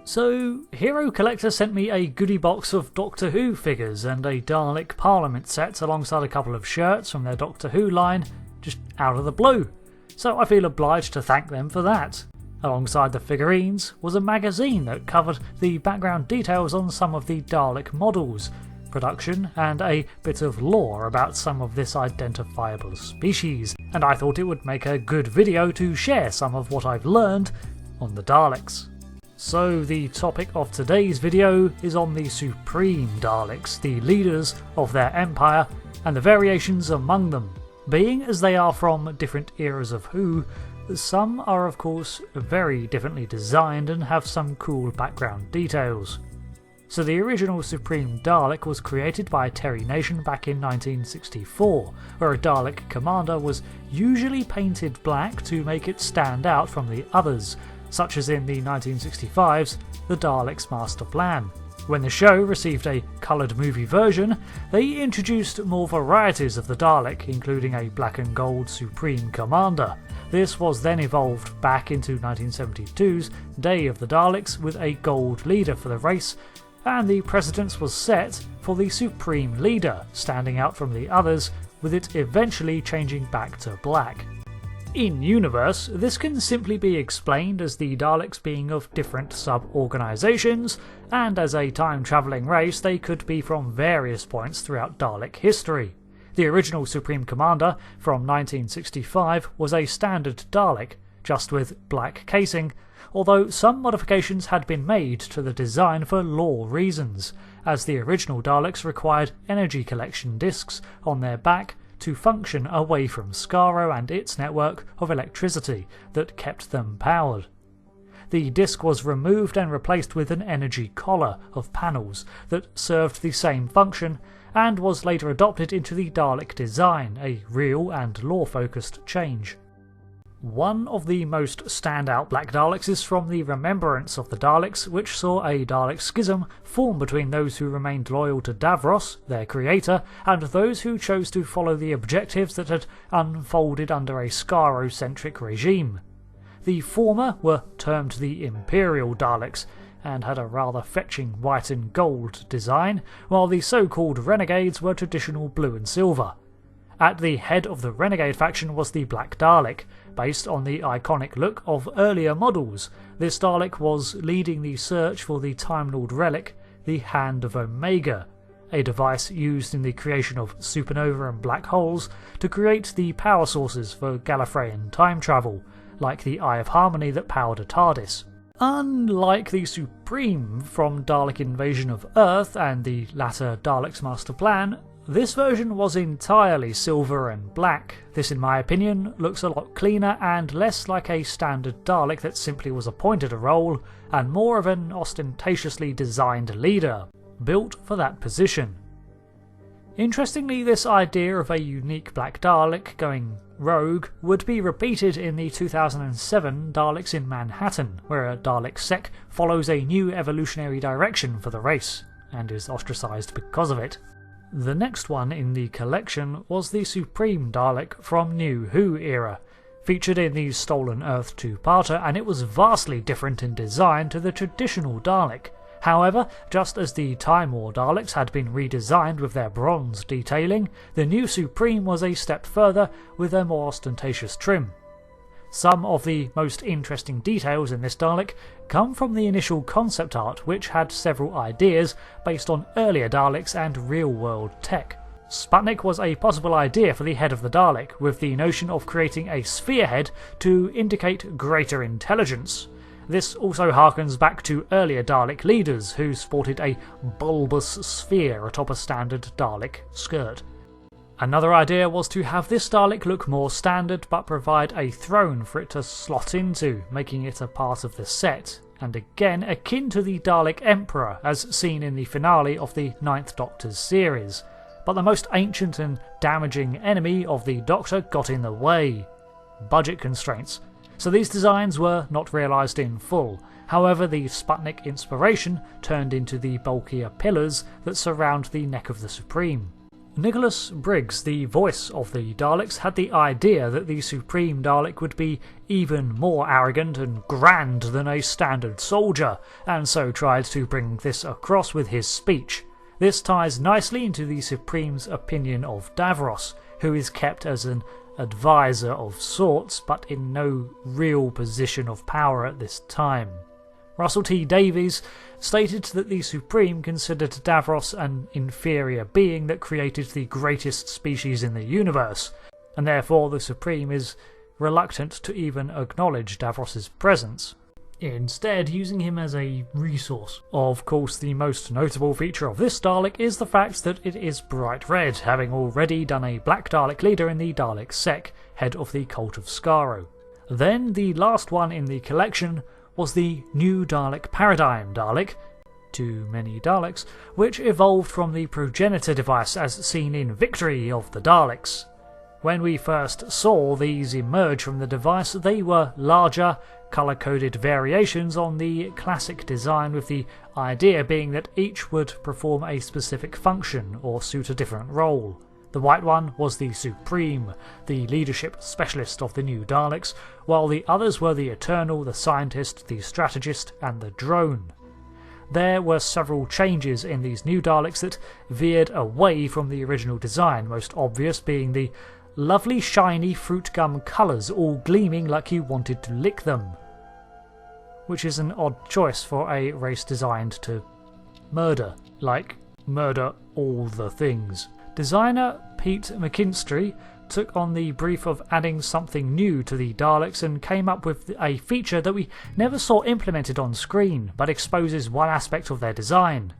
So, Hero Collector sent me a goodie box of Doctor Who figures and a Dalek Parliament set alongside a couple of shirts from their Doctor Who line, just out of the blue. So I feel obliged to thank them for that. Alongside the figurines was a magazine that covered the background details on some of the Dalek models, production, and a bit of lore about some of this identifiable species, and I thought it would make a good video to share some of what I've learned on the Daleks. So the topic of today's video is on the Supreme Daleks, the leaders of their empire, and the variations among them. Being as they are from different eras of Who, some are of course very differently designed and have some cool background details. So the original Supreme Dalek was created by Terry Nation back in 1964, where a Dalek commander was usually painted black to make it stand out from the others, such as in the 1965's The Daleks Master Plan. When the show received a coloured movie version, they introduced more varieties of the Dalek, including a black and gold Supreme Commander. This was then evolved back into 1972's Day of the Daleks with a gold leader for the race, and the precedence was set for the Supreme Leader, standing out from the others, with it eventually changing back to black. In universe, this can simply be explained as the Daleks being of different sub-organisations, and as a time-travelling race they could be from various points throughout Dalek history. The original Supreme Commander from 1965 was a standard Dalek, just with black casing, although some modifications had been made to the design for lore reasons, as the original Daleks required energy collection discs on their back to function away from Skaro and its network of electricity that kept them powered. The disc was removed and replaced with an energy collar of panels that served the same function and was later adopted into the Dalek design, a real and lore-focused change. One of the most standout Black Daleks is from the Remembrance of the Daleks, which saw a Dalek schism form between those who remained loyal to Davros, their creator, and those who chose to follow the objectives that had unfolded under a Skaro-centric regime. The former were termed the Imperial Daleks, and had a rather fetching white and gold design, while the so-called Renegades were traditional blue and silver. At the head of the Renegade faction was the Black Dalek, based on the iconic look of earlier models. This Dalek was leading the search for the Time Lord relic, the Hand of Omega, a device used in the creation of supernova and black holes to create the power sources for Gallifreyan time travel, like the Eye of Harmony that powered a TARDIS. Unlike the Supreme from Dalek Invasion of Earth and the latter Daleks Master Plan, this version was entirely silver and black. This, in my opinion, looks a lot cleaner and less like a standard Dalek that simply was appointed a role, and more of an ostentatiously designed leader, built for that position. Interestingly, this idea of a unique Black Dalek going rogue would be repeated in the 2007 Daleks in Manhattan, where a Dalek sec follows a new evolutionary direction for the race, and is ostracised because of it. The next one in the collection was the Supreme Dalek from New Who era, featured in the Stolen Earth two-parter, and it was vastly different in design to the traditional Dalek. However, just as the Time War Daleks had been redesigned with their bronze detailing, the new Supreme was a step further with a more ostentatious trim. Some of the most interesting details in this Dalek come from the initial concept art, which had several ideas based on earlier Daleks and real-world tech. Sputnik was a possible idea for the head of the Dalek, with the notion of creating a sphere head to indicate greater intelligence. This also harkens back to earlier Dalek leaders who sported a bulbous sphere atop a standard Dalek skirt. Another idea was to have this Dalek look more standard but provide a throne for it to slot into, making it a part of the set, and again akin to the Dalek Emperor as seen in the finale of the 9th Doctor's series. But the most ancient and damaging enemy of the Doctor got in the way: budget constraints. So these designs were not realised in full. However, the Sputnik inspiration turned into the bulkier pillars that surround the neck of the Supreme. Nicholas Briggs, the voice of the Daleks, had the idea that the Supreme Dalek would be even more arrogant and grand than a standard soldier, and so tried to bring this across with his speech. This ties nicely into the Supreme's opinion of Davros, who is kept as an advisor of sorts, but in no real position of power at this time. Russell T Davies stated that the Supreme considered Davros an inferior being that created the greatest species in the universe, and therefore the Supreme is reluctant to even acknowledge Davros's presence, instead using him as a resource. Of course, the most notable feature of this Dalek is the fact that it is bright red, having already done a black Dalek leader in the Dalek Sec, head of the Cult of Skaro. Then the last one in the collection was the New Dalek Paradigm Dalek, too many Daleks, which evolved from the progenitor device as seen in Victory of the Daleks. When we first saw these emerge from the device, they were larger, colour-coded variations on the classic design, with the idea being that each would perform a specific function or suit a different role. The white one was the Supreme, the leadership specialist of the new Daleks, while the others were the Eternal, the Scientist, the Strategist, and the Drone. There were several changes in these new Daleks that veered away from the original design, most obvious being the lovely shiny fruit gum colours all gleaming like you wanted to lick them, which is an odd choice for a race designed to murder, like murder all the things. Designer Pete McKinstry took on the brief of adding something new to the Daleks and came up with a feature that we never saw implemented on screen, but exposes one aspect of their design.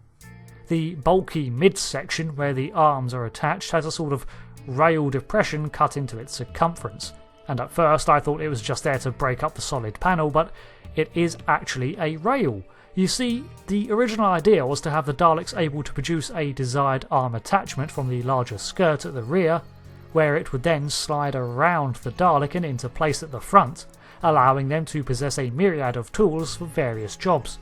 The bulky midsection where the arms are attached has a sort of rail depression cut into its circumference, and at first I thought it was just there to break up the solid panel, but it is actually a rail. You see, the original idea was to have the Daleks able to produce a desired arm attachment from the larger skirt at the rear, where it would then slide around the Dalek and into place at the front, allowing them to possess a myriad of tools for various jobs.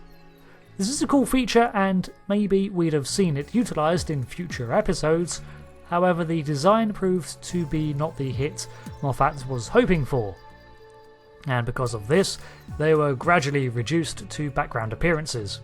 This is a cool feature, and maybe we'd have seen it utilised in future episodes. However, the design proved to be not the hit Moffat was hoping for, and because of this, they were gradually reduced to background appearances.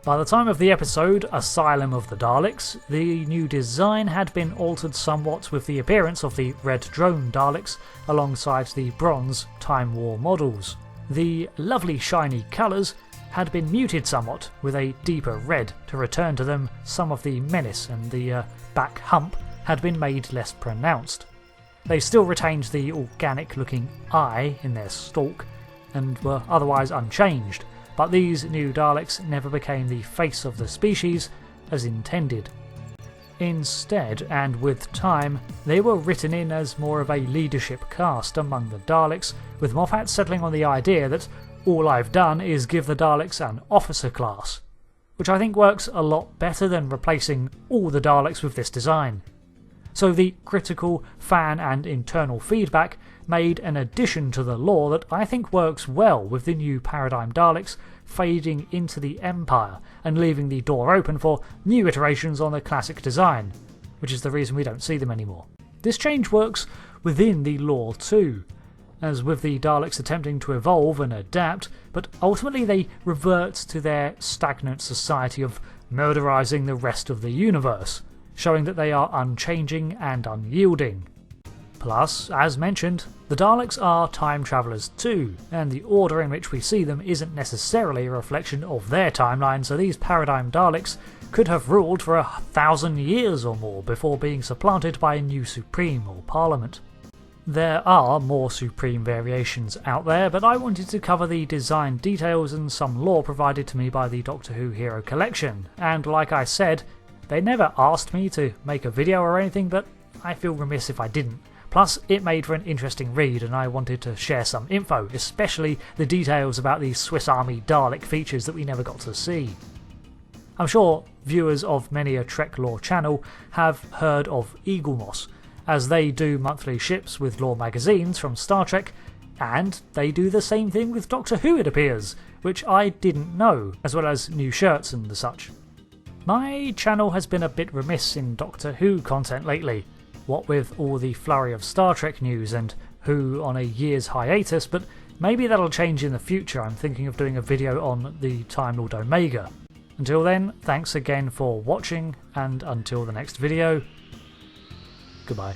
By the time of the episode Asylum of the Daleks, the new design had been altered somewhat with the appearance of the red drone Daleks alongside the bronze Time War models. The lovely shiny colours had been muted somewhat with a deeper red to return to them some of the menace, and the back hump had been made less pronounced. They still retained the organic looking eye in their stalk and were otherwise unchanged, but these new Daleks never became the face of the species as intended. Instead, and with time, they were written in as more of a leadership cast among the Daleks, with Moffat settling on the idea that all I've done is give the Daleks an officer class, which I think works a lot better than replacing all the Daleks with this design. So the critical, fan and internal feedback made an addition to the lore that I think works well with the new Paradigm Daleks fading into the Empire and leaving the door open for new iterations on the classic design, which is the reason we don't see them anymore. This change works within the lore too, as with the Daleks attempting to evolve and adapt, but ultimately they revert to their stagnant society of murderizing the rest of the universe, showing that they are unchanging and unyielding. Plus, as mentioned, the Daleks are time travellers too, and the order in which we see them isn't necessarily a reflection of their timeline, so these Paradigm Daleks could have ruled for 1,000 years or more before being supplanted by a new Supreme or Parliament. There are more Supreme variations out there, but I wanted to cover the design details and some lore provided to me by the Doctor Who Hero Collection, and like I said, they never asked me to make a video or anything, but I feel remiss if I didn't. Plus, it made for an interesting read and I wanted to share some info, especially the details about the Swiss Army Dalek features that we never got to see. I'm sure viewers of many a Trek lore channel have heard of Eaglemoss, as they do monthly ships with lore magazines from Star Trek, and they do the same thing with Doctor Who, it appears, which I didn't know, as well as new shirts and the such. My channel has been a bit remiss in Doctor Who content lately, what with all the flurry of Star Trek news and Who on a year's hiatus, but maybe that'll change in the future. I'm thinking of doing a video on the Time Lord Omega. Until then, thanks again for watching, and until the next video, goodbye.